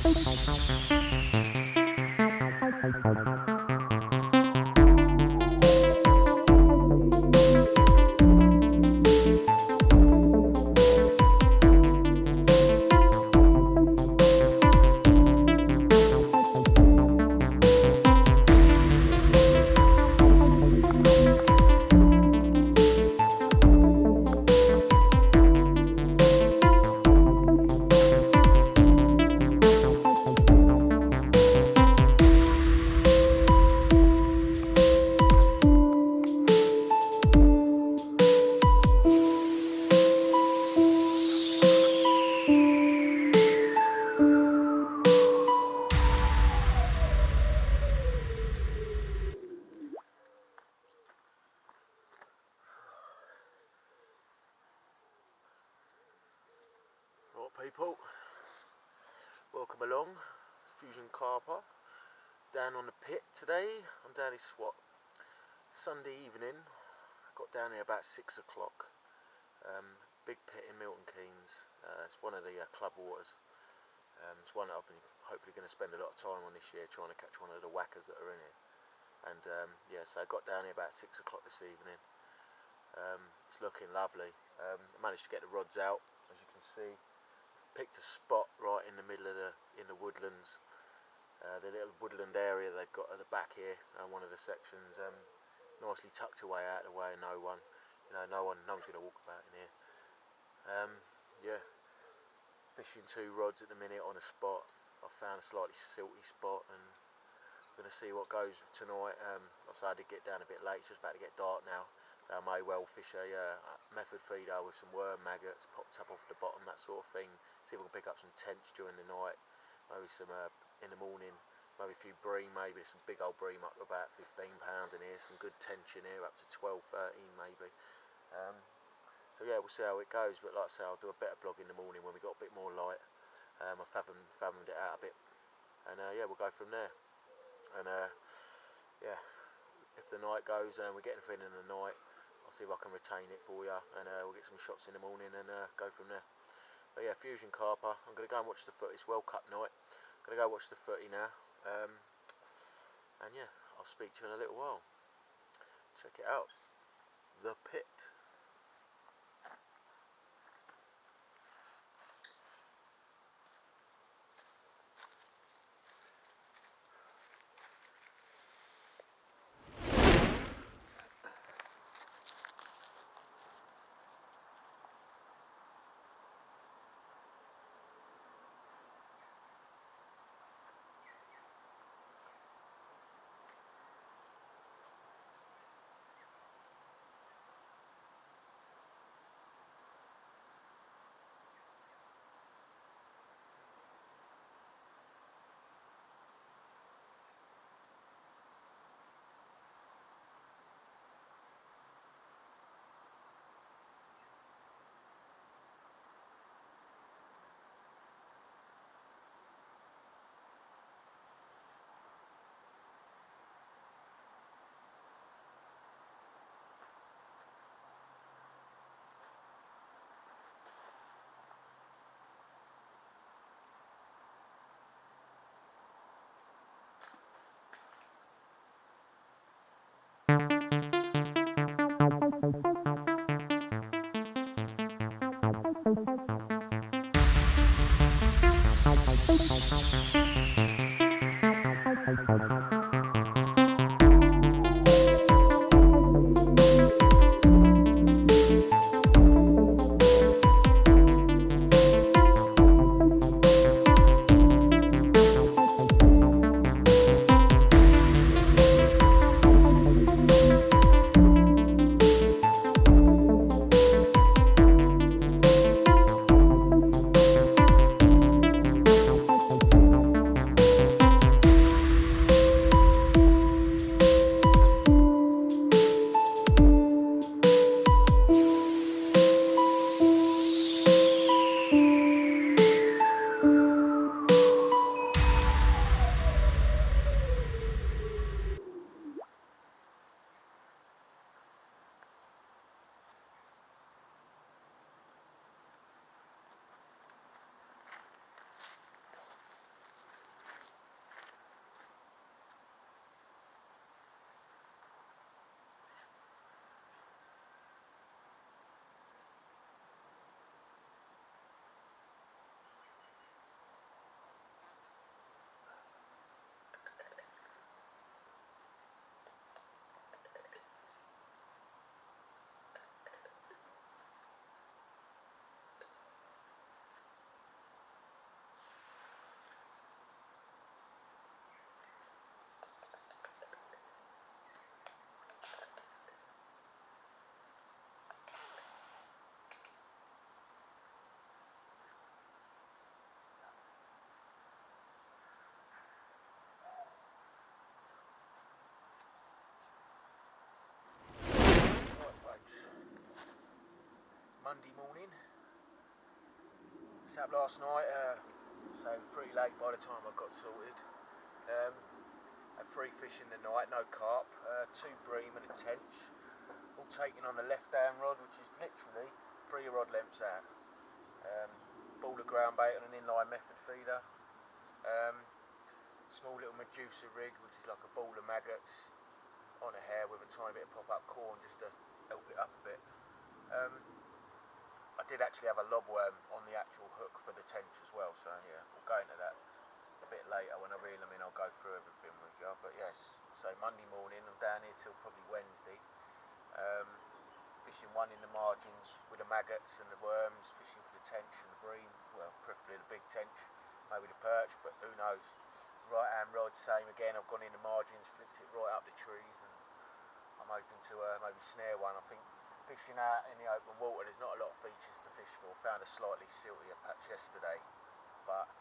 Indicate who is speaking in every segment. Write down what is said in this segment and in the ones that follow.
Speaker 1: Right people, welcome along. It's Fuzion Carper down on the pit today. I'm down this Sunday evening. I got down here about 6 o'clock. Big pit in Milton Keynes. It's one of the club waters. It's one that I've been hopefully going to spend a lot of time on this year, trying to catch one of the whackers that are in here. And yeah, so I got down here about 6 o'clock this evening. It's looking lovely. I managed to get the rods out, as you can see. Picked a spot right in the middle of the woodlands, the little woodland area they've got at the back here, one of the sections, nicely tucked away out of the way of no one. No one's going to walk about in here. Yeah, fishing 2 rods at the minute on a spot. I found a slightly silty spot, and I'm going to see what goes tonight. I I did get down a bit late. It's just about to get dark now. So I may well fish a method feeder with some worm maggots popped up off the bottom, that sort of thing. See if we can pick up some tench during the night, maybe some in the morning, maybe a few bream, maybe some big old bream up to about 15 pounds in here, some good tench in here up to 12, 13 maybe. So yeah, we'll see how it goes, but like I say, I'll do a better blog in the morning when we got a bit more light. I've fathomed it out a bit, and yeah, we'll go from there. And yeah, if the night goes and we're getting thin in the night, I'll see if I can retain it for you, and we'll get some shots in the morning and go from there. But yeah, Fuzion Carper. I'm going to go and watch the footy. It's World Cup night. I'm going to go watch the footy now. And yeah, I'll speak to you in a little while. Check it out. The Pit. Monday morning. Set up last night, so it was pretty late by the time I got sorted. Had 3 fish in the night, no carp, 2 bream and a tench, all taken on the left hand rod, which is literally 3 rod lengths out. Ball of ground bait on an inline method feeder. Small little Medusa rig, which is like a ball of maggots on a hair with a tiny bit of pop-up corn just to help it up a bit. I did actually have a lobworm on the actual hook for the tench as well, so yeah, we'll go into that a bit later when I reel them in. I'll go through everything with you, but yes, so Monday morning I'm down here till probably Wednesday, fishing one in the margins with the maggots and the worms, fishing for the tench and the bream, well preferably the big tench, maybe the perch, but who knows. Right hand rod, same again, I've gone in the margins, flipped it right up the trees, and I'm hoping to maybe snare one. I think fishing out in the open water, there's not a lot of features to fish for. Found a slightly siltier patch yesterday, but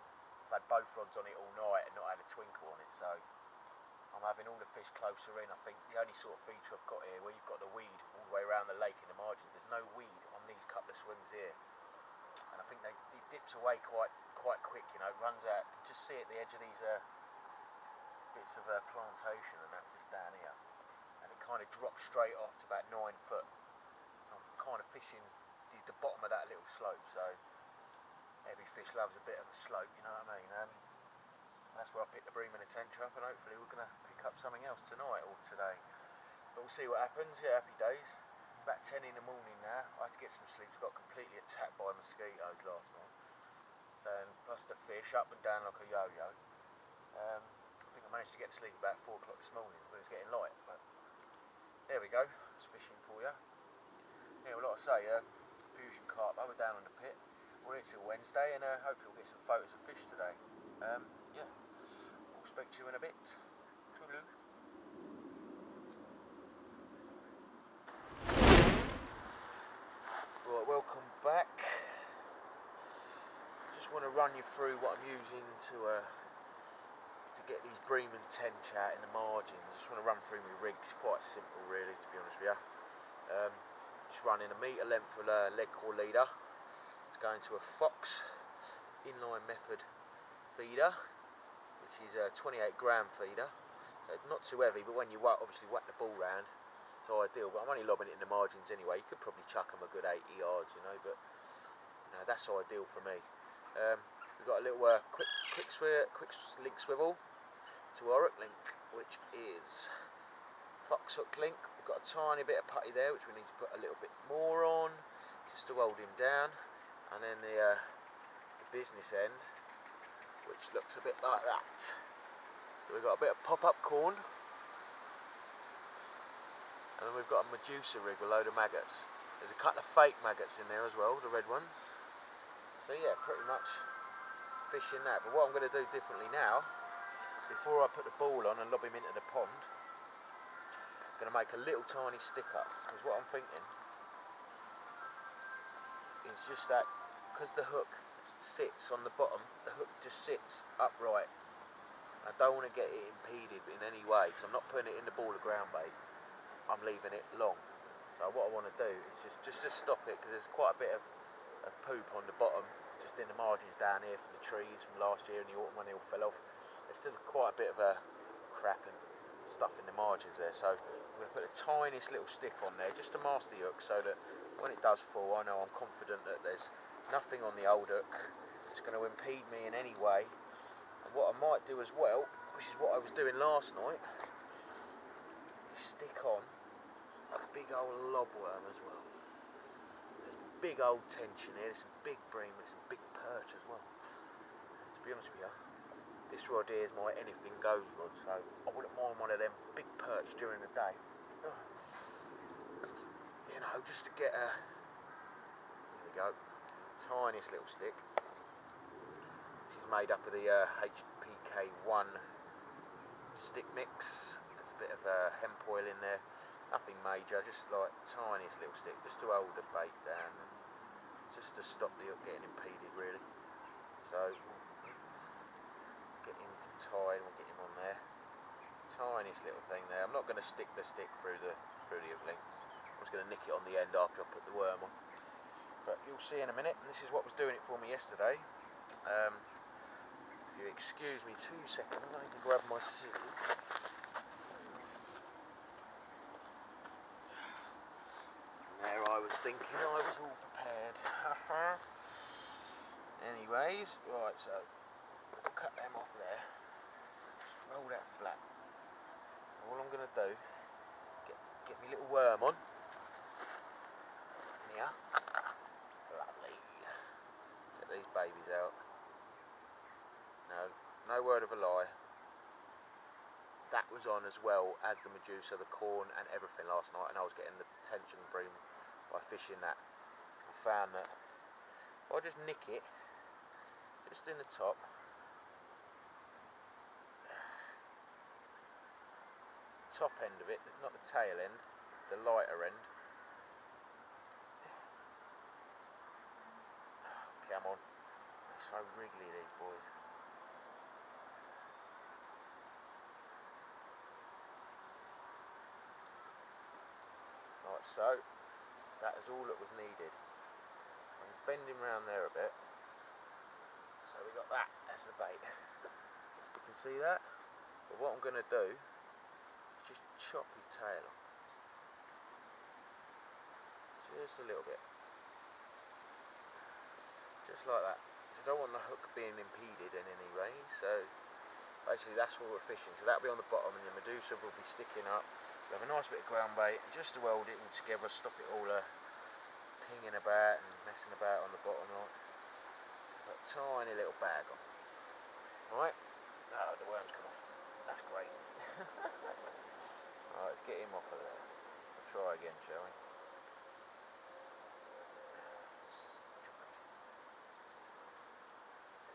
Speaker 1: I've had both rods on it all night and not had a twinkle on it, so I'm having all the fish closer in. I think the only sort of feature I've got here, where you've got the weed all the way around the lake in the margins, there's no weed on these couple of swims here, and I think it dips away quite quick, you know, it runs out. You can just see at the edge of these bits of plantation and that just down here, and it kind of drops straight off to about 9 foot. So I'm kind of fishing the bottom of that little slope, so every fish loves a bit of a slope, you know what I mean. That's where I picked the bream and the tench up, and hopefully we're going to pick up something else tonight or today, but we'll see what happens. Yeah, happy days. It's about 10 in the morning now. I had to get some sleep. I got completely attacked by mosquitoes last night, so plus the fish up and down like a yo-yo. I think I managed to get to sleep about 4 o'clock this morning, but it's getting light. But there we go, that's fishing for you. Yeah, well, like I say, Fuzion Carper, we're down on the pit. We're here till Wednesday, and hopefully we'll get some photos of fish today. Yeah, I'll speak to you in a bit. Toodaloo. Right, welcome back. Just want to run you through what I'm using to get these bream and tench out in the margins. Just want to run through my rig. It's quite simple really, to be honest with you. Just running a metre length of lead core leader. It's going to a Fox inline method feeder, which is a 28 gram feeder, so not too heavy, but when you obviously whack the ball round, it's ideal. But I'm only lobbing it in the margins anyway. You could probably chuck them a good 80 yards, you know, but you know, that's ideal for me. We've got a little quick link swivel to our hook link, which is Fox hook link. We've got a tiny bit of putty there, which we need to put a little bit more on, just to hold him down, and then the business end, which looks a bit like that. So we've got a bit of pop-up corn, and then we've got a Medusa rig with a load of maggots. There's a couple of fake maggots in there as well, the red ones. So yeah, pretty much fishing that. But what I'm going to do differently now, before I put the ball on and lob him into the pond, I'm going to make a little tiny stick up, because what I'm thinking is just that, because the hook sits on the bottom, the hook just sits upright. I don't want to get it impeded in any way, because I'm not putting it in the ball of ground bait, I'm leaving it long. So what I want to do is just stop it, because there's quite a bit of poop on the bottom, just in the margins down here from the trees from last year in the autumn when they all fell off. There's still quite a bit of crap and stuff in the margins there, so I'm going to put the tiniest little stick on there just to mask the hook, so that when it does fall, I know I'm confident that there's nothing on the old hook that's going to impede me in any way. And what I might do as well, which is what I was doing last night, is stick on a big old lobworm as well. There's big old tension here, there's some big bream, there's some big perch as well. And to be honest with you, this rod here is my anything goes rod, so I wouldn't mind one of them big perch during the day. You know, just to get a, there we go, tiniest little stick. This is made up of the HPK1 stick mix. There's a bit of hemp oil in there, nothing major, just like tiniest little stick, just to hold the bait down, and just to stop the hook getting impeded really. So get him tied, we'll get him on there. Tiniest little thing there. I'm not going to stick the stick through the hook link. I'm just going to nick it on the end after I put the worm on. but you'll see in a minute. And this is what was doing it for me yesterday. If you excuse me 2 seconds, I need to grab my scissors. There I was thinking I was all prepared. Anyways, right, so I'll cut them off there. Just roll that flat. All I'm going to do, get my little worm on. Here. Lovely. Get these babies out. No word of a lie. That was on as well as the Medusa, the corn and everything last night, and I was getting the tension bream by fishing that. I found that if I just nick it just in the top, top end of it, not the tail end, the lighter end. Oh, come on, they're so wriggly, these boys. Right, so that is all that was needed. I'm bending round there a bit, so we got that as the bait. You can see that. But what I'm going to do is just chop his tail off, just a little bit, just like that. So I don't want the hook being impeded in any way. So basically that's what we're fishing. So that'll be on the bottom, and the Medusa will be sticking up. We'll have a nice bit of ground bait just to weld it all together, stop it all pinging about and messing about on the bottom. Right, a tiny little bag on. Right, oh, the worm's come off. That's great. Alright, let's get him off of there. We'll try again, shall we?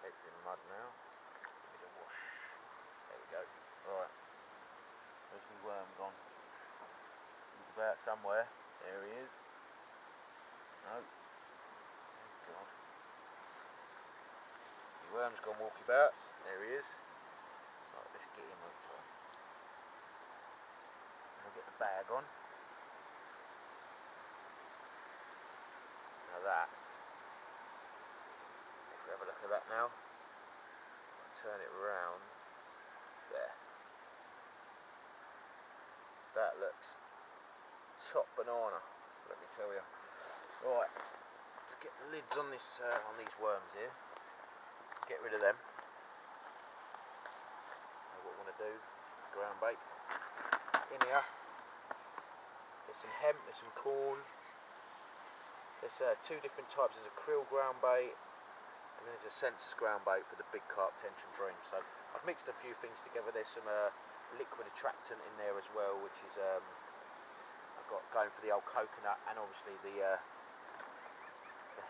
Speaker 1: Head's in mud now. Give it a wash. There we go. Right, where's my worm gone? He's about somewhere. There he is. No. Oh God. The worm's gone walkabouts. There he is. Right, let's get him hooked on. And we'll get the bag on. Now that, if we have a look at that now, I'll turn it round. There. That looks top banana, let me tell you. Right, let's get the lids on this on these worms here. Get rid of them. Now what we want to do, ground bait in here. There's some hemp, there's some corn. There's 2 different types. There's a krill ground bait, and then there's a sensus ground bait for the big carp tension bream. So I've mixed a few things together. There's some liquid attractant in there as well, which is I've got going for the old coconut, and obviously the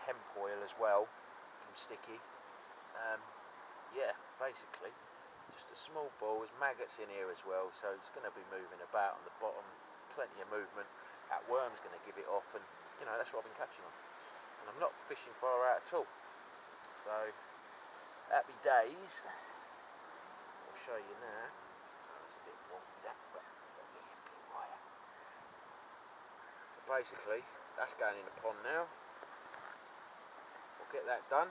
Speaker 1: hemp oil as well from Sticky. Yeah, basically just a small ball. There's maggots in here as well, so it's going to be moving about on the bottom. Plenty of movement. That worm's going to give it off, and you know, that's what I've been catching on. And I'm not fishing far out at all. So happy days. I'll show you now. It's a bit wonky that, but yeah, a bit wire. So basically, that's going in the pond now. We'll get that done,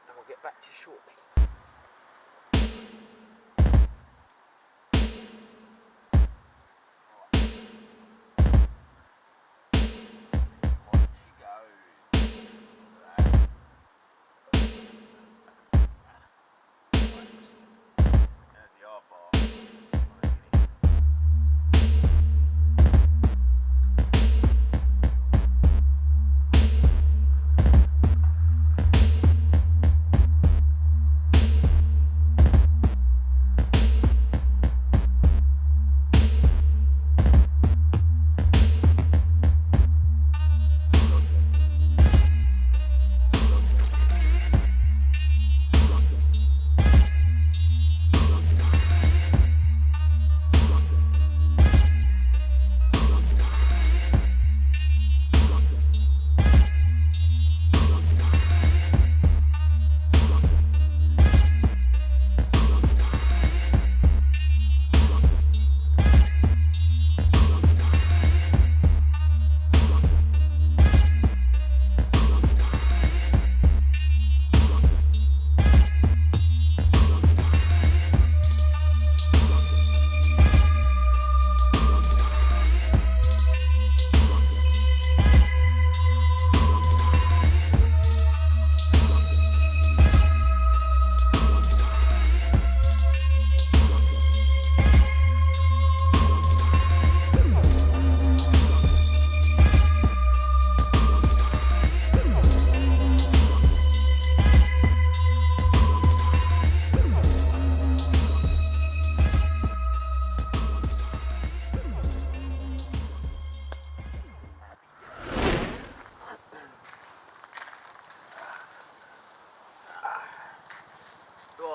Speaker 1: and we'll get back to you shortly.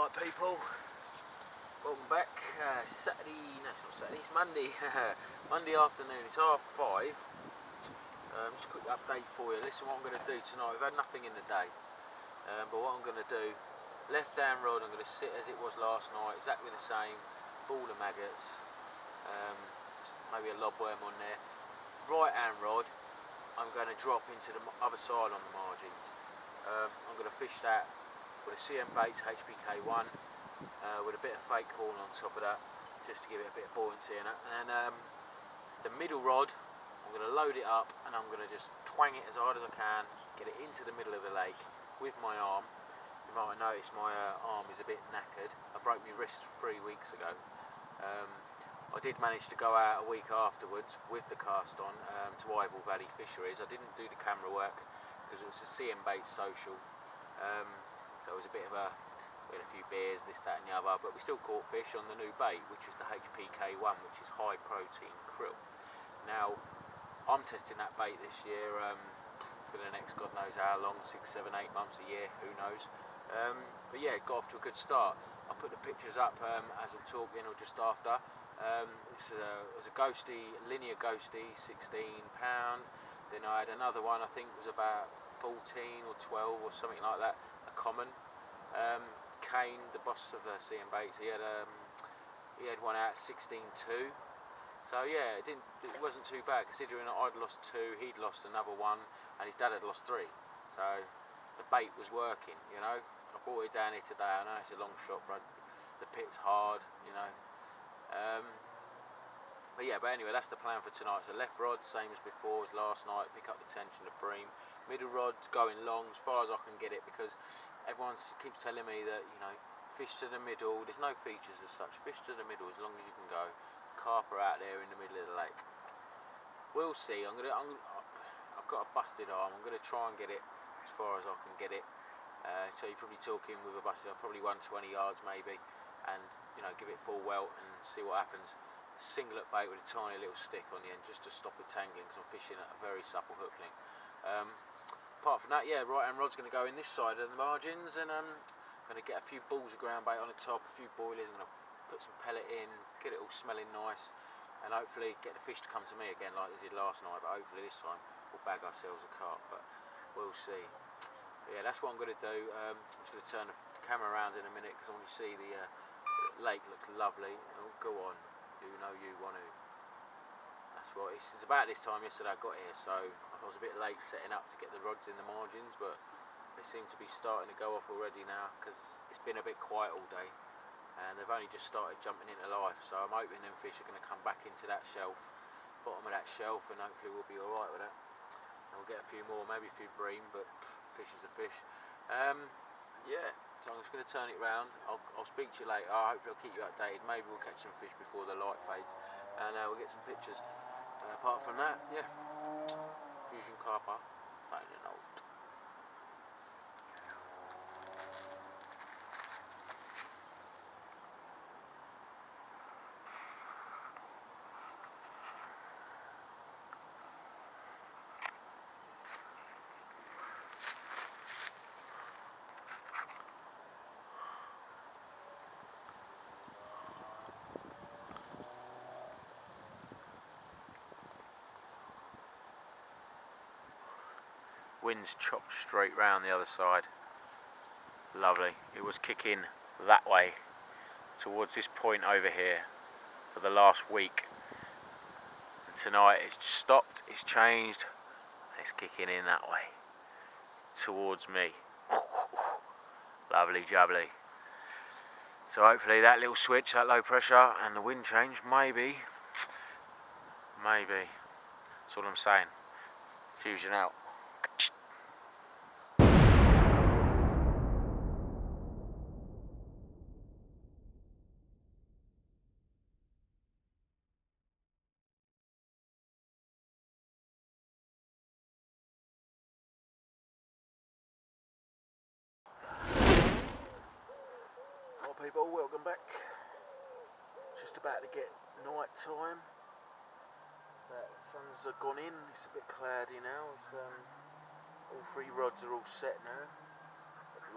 Speaker 1: Right people, welcome back. Saturday, no it's not Saturday, it's Monday. Monday afternoon, it's 5:30. Just a quick update for you. Listen what I'm going to do tonight. We've had nothing in the day, but what I'm going to do, left hand rod I'm going to sit as it was last night, exactly the same, ball of maggots, maybe a lobworm on there. Right hand rod I'm going to drop into the other side on the margins. I'm going to fish that with a CM Baits HPK1 with a bit of fake horn on top of that, just to give it a bit of buoyancy in it. And the middle rod, I'm going to load it up and I'm going to just twang it as hard as I can, get it into the middle of the lake with my arm. You might have noticed my arm is a bit knackered. I broke my wrist 3 weeks ago. I did manage to go out a week afterwards with the cast on to Ival Valley Fisheries. I didn't do the camera work because it was a CM Baits social. So it was a bit of we had a few beers, this, that and the other, but we still caught fish on the new bait, which was the HPK1, which is high protein krill. Now, I'm testing that bait this year for the next God knows how long, 6, 7, 8 months, a year, who knows. But yeah, it got off to a good start. I'll put the pictures up as I'm talking or just after. It was a ghosty, linear ghosty, £16. Then I had another one, I think it was about 14 or 12 or something like that, a common. Kane, the boss of CM Baits, he had one out 16.2. So yeah, it wasn't too bad considering that I'd lost 2, he'd lost another 1, and his dad had lost 3. So the bait was working, you know. I brought it down here today. I know it's a long shot, but the pit's hard, you know. But anyway, that's the plan for tonight. So left rod, same as before as last night, pick up the tension of bream. Middle rod going long as far as I can get it, because everyone keeps telling me that, you know, fish to the middle, there's no features as such, fish to the middle as long as you can go. Carper out there in the middle of the lake. We'll see. I've got a busted arm. I'm going to try and get it as far as I can get it. So you're probably talking with a busted arm, probably 120 yards maybe, and you know, give it full welt and see what happens. Singlet bait with a tiny little stick on the end just to stop it tangling, because I'm fishing at a very supple hook length. Apart from that, yeah, right hand rod's going to go in this side of the margins, and I'm going to get a few balls of ground bait on the top, a few boilers. I'm going to put some pellet in, get it all smelling nice, and hopefully get the fish to come to me again like they did last night. But hopefully this time we'll bag ourselves a carp, but we'll see. But yeah, that's what I'm going to do. I'm just going to turn the camera around in a minute because I want to see the lake. Looks lovely. Oh, go on, you know you want to. That's what it's about. This time yesterday I got here, so I was a bit late setting up to get the rods in the margins, but they seem to be starting to go off already now because it's been a bit quiet all day and they've only just started jumping into life. So I'm hoping them fish are going to come back into that shelf, bottom of that shelf, and hopefully we'll be alright with that. And we'll get a few more, maybe a few bream, but fish is a fish. Yeah, so I'm just going to turn it round. I'll speak to you later. Hopefully I'll keep you updated. Maybe we'll catch some fish before the light fades, and we'll get some pictures. Apart from that, yeah, Fuzion Carper signing out. Wind's chopped straight round the other side. Lovely. It was kicking that way towards this point over here for the last week. And tonight it's stopped, it's changed, and it's kicking in that way towards me. Lovely jubbly. So hopefully that little switch, that low pressure and the wind change, maybe. That's what I'm saying. Fuzion out. People, welcome back. Just about to get night time. The sun's gone in. It's a bit cloudy now. All 3 rods are all set now.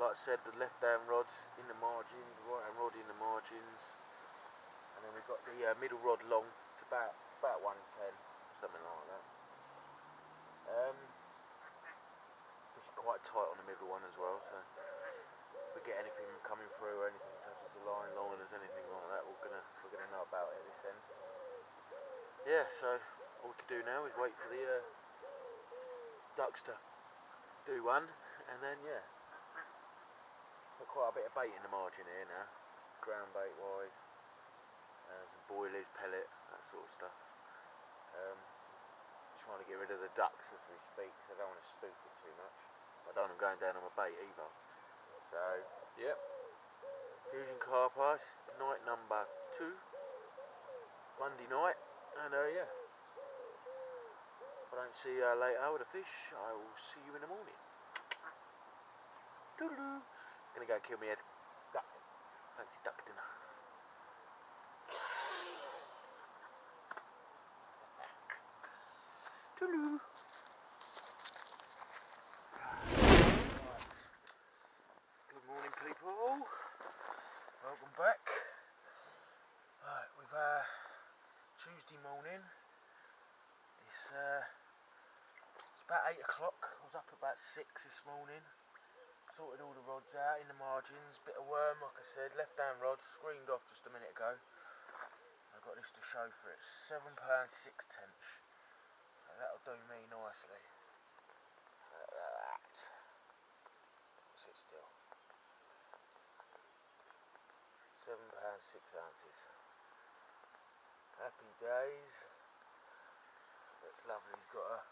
Speaker 1: like I said, the left hand rod's in the margins, the right hand rod in the margins, and then we've got the middle rod long. It's about 110, something like that. Which is quite tight on the middle one as well, so if we get anything coming through or anything touches the line, liners, anything like that, we're gonna know about it at this end. Yeah, so all we can do now is wait for the ducks to do one, and then yeah, got quite a bit of bait in the margin here now, ground bait wise, some boilies, pellet, that sort of stuff. Trying to get rid of the ducks as we speak, because I don't want to spook it too much. I don't want them going down on my bait either. So, yep. Fuzion Carper, night number 2, Monday night, and yeah. If I don't see you later with a fish, I will see you in the morning. Toodaloo. Gonna go kill me a duck. Fancy duck dinner. Toodaloo. Good morning, people. Welcome back. Right, we've Tuesday morning. It's about 8 o'clock. I was up about 6 this morning. Sorted all the rods out in the margins. Bit of worm, like I said. Left hand rod screamed off just a minute ago. I've got this to show for it. £7.6. So that'll do me nicely. Like that. Sit still. £7.6. Happy days. That's lovely. He's got a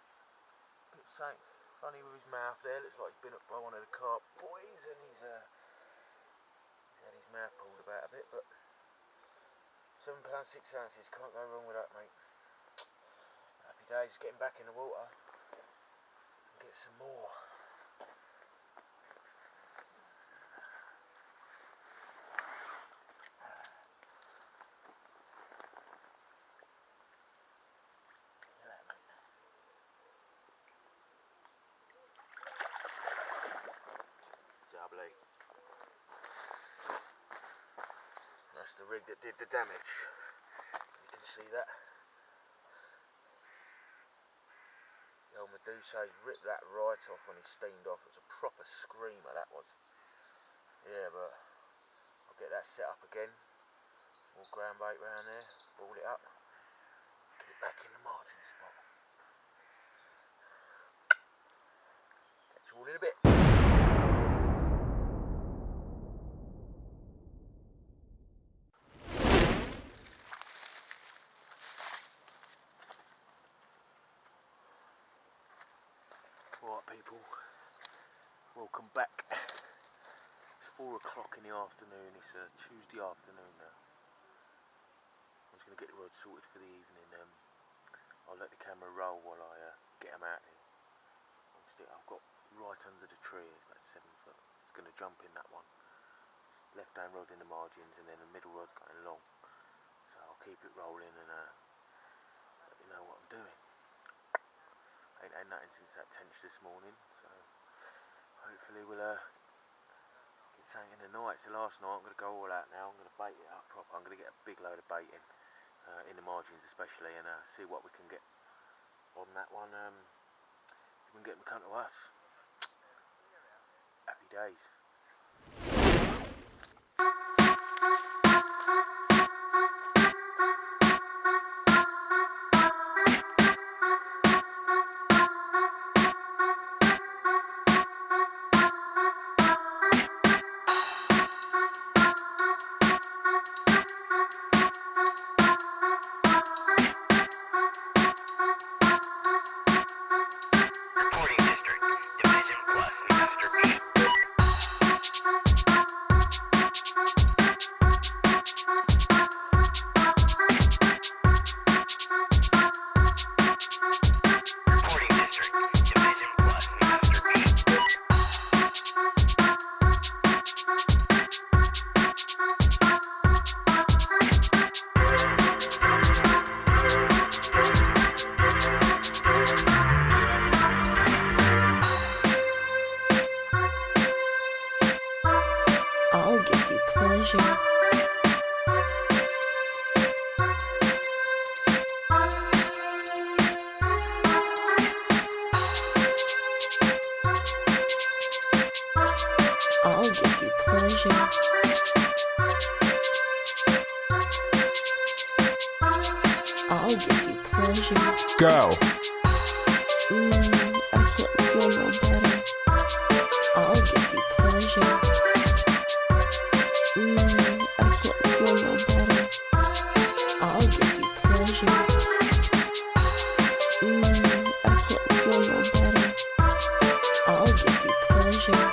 Speaker 1: bit of something funny with his mouth there. Looks like he's been up by one of the carp boys, and he's had his mouth pulled about a bit. But £7.6. Can't go wrong with that, mate. Happy days. Getting back in the water and get some more. Lovely. That's the rig that did the damage. You can see that. The old Medusa's ripped that right off when he steamed off. It was a proper screamer, that was. Yeah, but I'll get that set up again. More ground bait round there, ball it up, get it back in the margin spot. Catch you all in a bit. Right, people, welcome back. It's 4 o'clock in the afternoon. It's a Tuesday afternoon now. I'm just going to get the rod sorted for the evening. I'll let the camera roll while I get them out here. Obviously, I've got right under the tree, it's about 7 foot. It's going to jump in that one. Left hand rod in the margins, and then the middle rod's going long. So I'll keep it rolling and let you know what I'm doing. Ain't had nothing since that tench this morning, so hopefully we'll get something in the night. So last night I'm going to go all out now. I'm going to bait it up proper. I'm going to get a big load of bait in the margins especially, and see what we can get on that one. If we can get them to come to us. Happy days.
Speaker 2: Reporting District, Division Plus, Master B. pleasure. I'll give you pleasure. I'll give you pleasure.
Speaker 3: Go.
Speaker 2: I can't feel no better. I'll give you pleasure. I can't feel no better. I'll give you pleasure. I can't feel no better. I'll give you pleasure.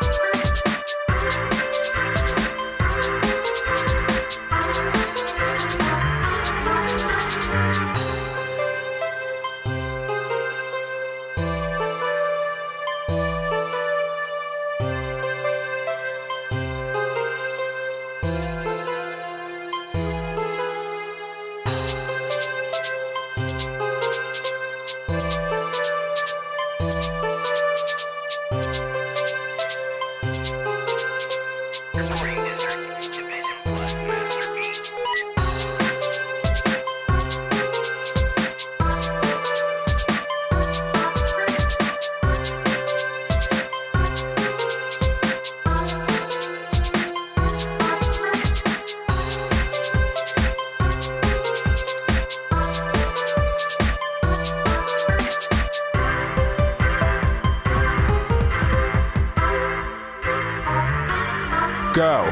Speaker 3: Go.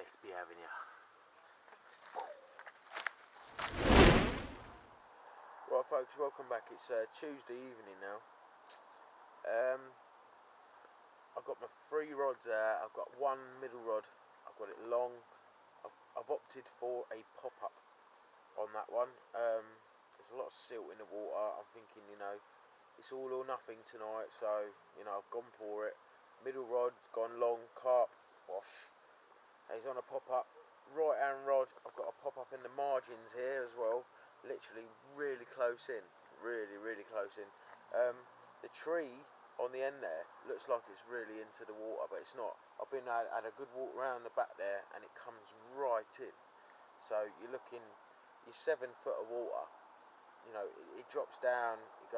Speaker 1: Let's be having ya. Right folks, welcome back. It's Tuesday evening now. I've got my 3 rods out. I've got one middle rod. I've got it long. I've opted for a pop-up on that one. There's a lot of silt in the water. I'm thinking, it's all or nothing tonight, so I've gone for it. Middle rod gone long, carp wash. He's on a pop-up. Right hand rod, I've got a pop-up in the margins here as well. Literally really close in. Really close in. The tree on the end there looks like it's really into the water, but it's not. I've been had a good walk around the back there, and it comes right in. So you're 7 foot of water. It drops down. It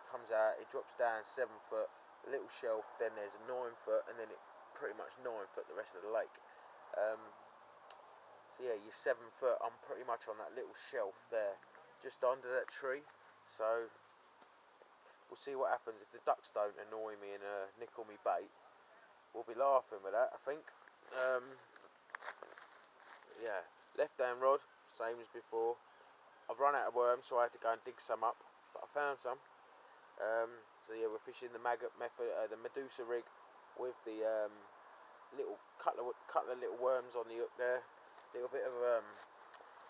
Speaker 1: comes out. It drops down 7 foot. A little shelf. Then there's a 9 foot, and then it pretty much 9 foot the rest of the lake. So yeah, you're 7 foot. I'm pretty much on that little shelf there, just under that tree. So we'll see what happens if the ducks don't annoy me and nickle me bait. We'll be laughing with that, I think. Yeah, left hand rod, same as before. I've run out of worms, so I had to go and dig some up, but I found some. So yeah, we're fishing the maggot method, the Medusa rig, with the little couple of little worms on the hook there. Little bit of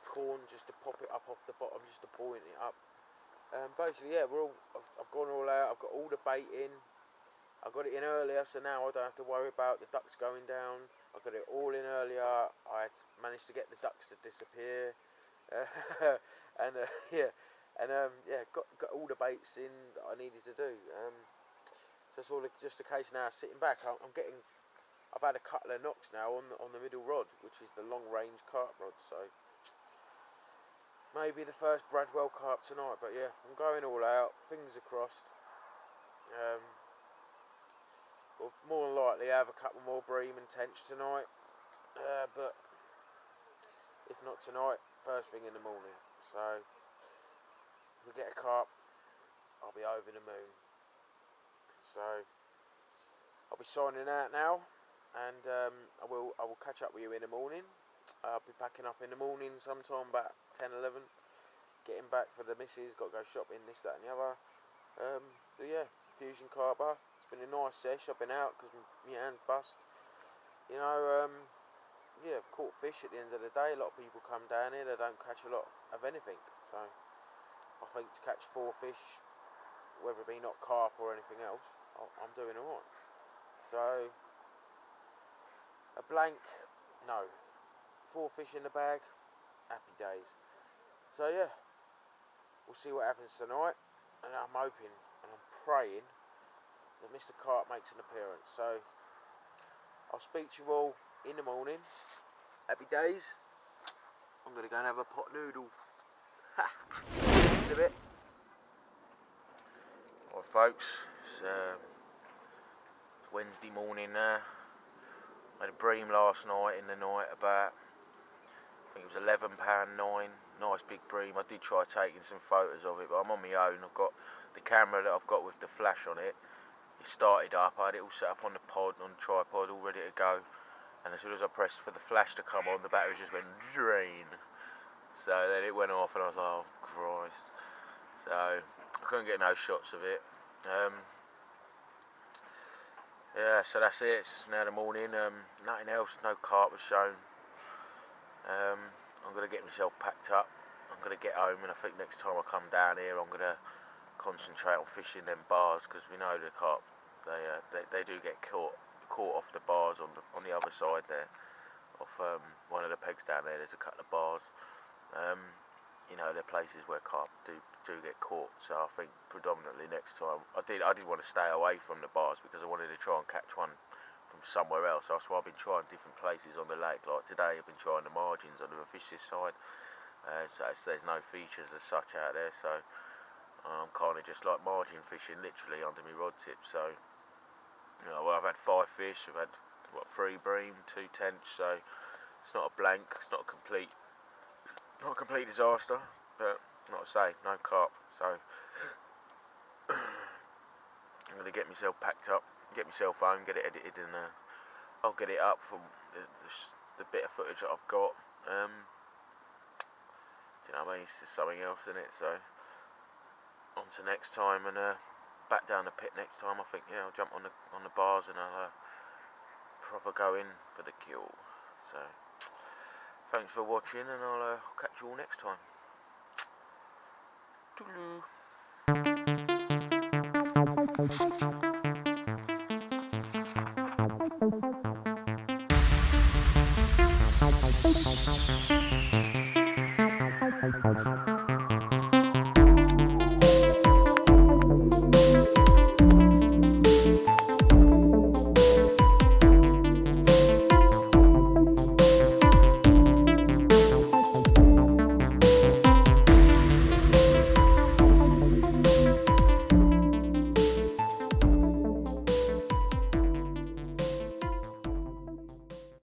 Speaker 1: corn just to pop it up off the bottom, just to buoyant it up. Basically, yeah, I've gone all out. I've got all the bait in. I got it in earlier, so now I don't have to worry about the ducks going down. I got it all in earlier. I managed to get the ducks to disappear, and got all the baits in that I needed to do. So it's all just a case now of sitting back. I've had a couple of knocks now on the middle rod, which is the long range carp rod. So maybe the first Bradwell carp tonight. But yeah, I'm going all out. Fingers are crossed. We'll more than likely have a couple more bream and tench tonight, but if not tonight, first thing in the morning. So if we get a carp, I'll be over the moon. So I'll be signing out now, and I will catch up with you in the morning. I'll be packing up in the morning sometime about 10, 11. Getting back for the missus, got to go shopping, this, that and the other. But yeah, Fuzion Carper. It's been a nice sesh. I've been out because my hand's bust. You know, yeah, I've caught fish at the end of the day. A lot of people come down here, they don't catch a lot of anything. So I think to catch 4 fish, whether it be not carp or anything else, I'm doing alright. So a blank, no. 4 fish in the bag, happy days. So yeah, we'll see what happens tonight, and I'm hoping and I'm praying that Mr. Carp makes an appearance. So I'll speak to you all in the morning. Happy days. I'm gonna go and have a pot noodle. In a bit. Alright folks, it's Wednesday morning now. I had a bream last night in the night about, I think it was £11.9, nice big bream. I did try taking some photos of it, but I'm on my own. I've got the camera that I've got with the flash on it. It started up, I had it all set up on the pod, on the tripod, all ready to go. And as soon as I pressed for the flash to come on, the battery just went drain. So then it went off and I was like, oh Christ. So I couldn't get no shots of it. Yeah, so that's it. It's now the morning. Nothing else, no carp was shown. I'm going to get myself packed up. I'm going to get home, and I think next time I come down here I'm going to concentrate on fishing them bars, because we know the carp, they do get caught off the bars on the other side there, off one of the pegs down there. There's a couple of bars. You know, they're places where carp do get caught. So I think predominantly next time I did want to stay away from the bars because I wanted to try and catch one from somewhere else. That's why I've been trying different places on the lake. Like today I've been trying the margins under the fish this side. So there's no features as such out there, so I'm kind of just like margin fishing literally under my rod tip. So you know, well, I've had 5 fish, I've had 3 bream, 2 tench, so it's not a blank, it's not a complete disaster, but like I say, no carp. So I'm going to get myself packed up, get myself home, get it edited, and I'll get it up from the bit of footage that I've got. Do you know what I mean? It's just something else, isn't it? So on to next time, and back down the pit next time. I think, yeah, I'll jump on the bars and I'll proper go in for the kill. So thanks for watching, and I'll catch you all next time. Toodaloo.